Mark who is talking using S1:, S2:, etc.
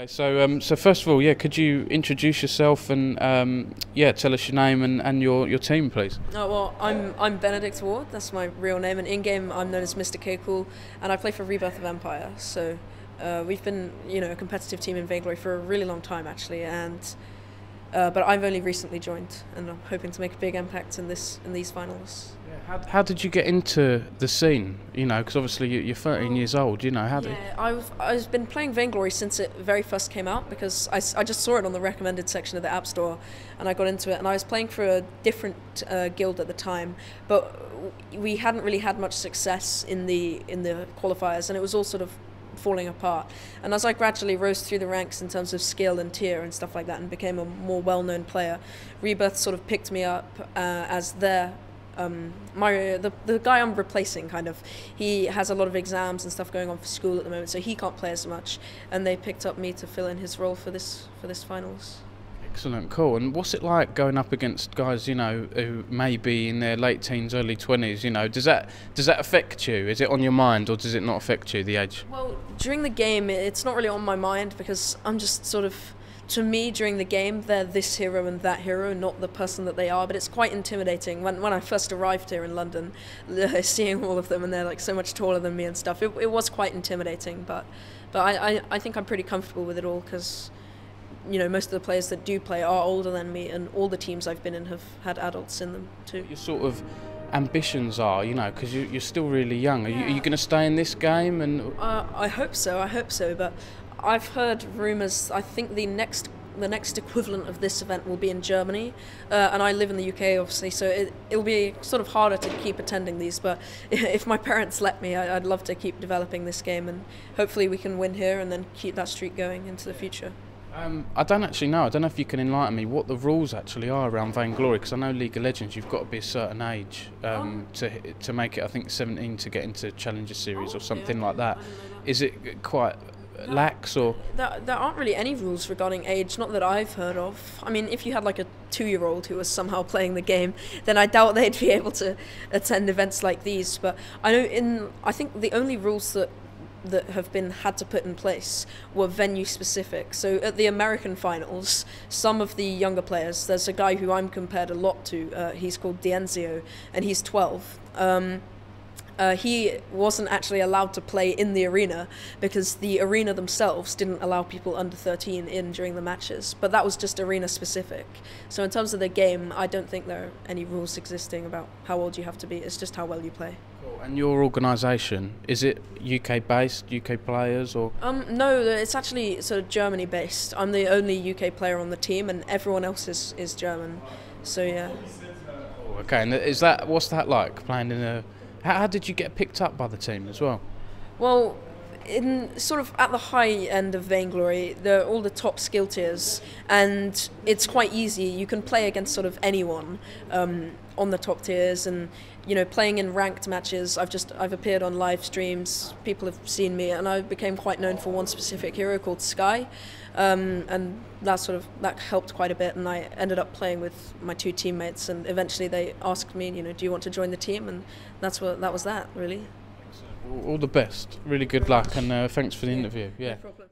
S1: Okay, so first of all, yeah, could you introduce yourself and yeah, tell us your name and your team, please?
S2: Oh, well, I'm Benedict Ward. That's my real name, and in game I'm known as MrKcool, and I play for Rebirth of Empire. So we've been, a competitive team in Vainglory for a really long time, actually, and but I've only recently joined, and I'm hoping to make a big impact in these finals.
S1: Yeah, how did you get into the scene? Because obviously you're 13 years old. How did?
S2: Yeah, I've been playing Vainglory since it very first came out because I just saw it on the recommended section of the App Store, and I got into it. And I was playing for a different guild at the time, but we hadn't really had much success in the qualifiers, and it was all sort of falling apart. And as I gradually rose through the ranks in terms of skill and tier and stuff like that, and became a more well-known player, Rebirth sort of picked me up as their the guy I'm replacing, kind of. He has a lot of exams and stuff going on for school at the moment, so he can't play as much, and they picked up me to fill in his role for this finals.
S1: Excellent, cool. And what's it like going up against guys, who may be in their late teens, early 20s? Does that affect you? Is it on your mind, or does it not affect you, the age?
S2: Well, during the game, it's not really on my mind because I'm just sort of, to me, during the game, they're this hero and that hero, not the person that they are. But it's quite intimidating. When I first arrived here in London, seeing all of them, and they're like so much taller than me and stuff, it was quite intimidating. But I think I'm pretty comfortable with it all because, most of the players that do play are older than me, and all the teams I've been in have had adults in them too.
S1: Your sort of ambitions are, because you're still really young. Are you going to stay in this game? And
S2: I hope so. But I've heard rumours. I think the next equivalent of this event will be in Germany, and I live in the UK, obviously, so it'll be sort of harder to keep attending these. But if my parents let me, I'd love to keep developing this game, and hopefully we can win here and then keep that streak going into the future.
S1: I don't actually know. I don't know if you can enlighten me what the rules actually are around Vainglory, because I know League of Legends you've got to be a certain age to make it. I think 17 to get into Challenger Series or something like that. Is it quite lax, or?
S2: There aren't really any rules regarding age, not that I've heard of. I mean, if you had like a 2-year-old who was somehow playing the game, then I doubt they'd be able to attend events like these. But I think the only rules that have been had to put in place were venue specific. So at the American finals, some of the younger players, there's a guy who I'm compared a lot to, he's called Dienzio, and he's 12. He wasn't actually allowed to play in the arena because the arena themselves didn't allow people under 13 in during the matches, but that was just arena specific. So in terms of the game, I don't think there are any rules existing about how old you have to be. It's just how well you play.
S1: And your organisation, is it UK based, UK players, or?
S2: No, it's actually sort of Germany based. I'm the only UK player on the team, and everyone else is German. So yeah.
S1: Okay, and what's that like, playing in a? How did you get picked up by the team as well?
S2: Well, in sort of at the high end of Vainglory, there are all the top skill tiers, and it's quite easy. You can play against sort of anyone on the top tiers, and playing in ranked matches. I've appeared on live streams. People have seen me, and I became quite known for one specific hero called Sky, and that helped quite a bit. And I ended up playing with my 2 teammates, and eventually they asked me, do you want to join the team? And that was that really.
S1: All the best. Really good luck, and thanks for the interview. Yeah.
S2: No problem.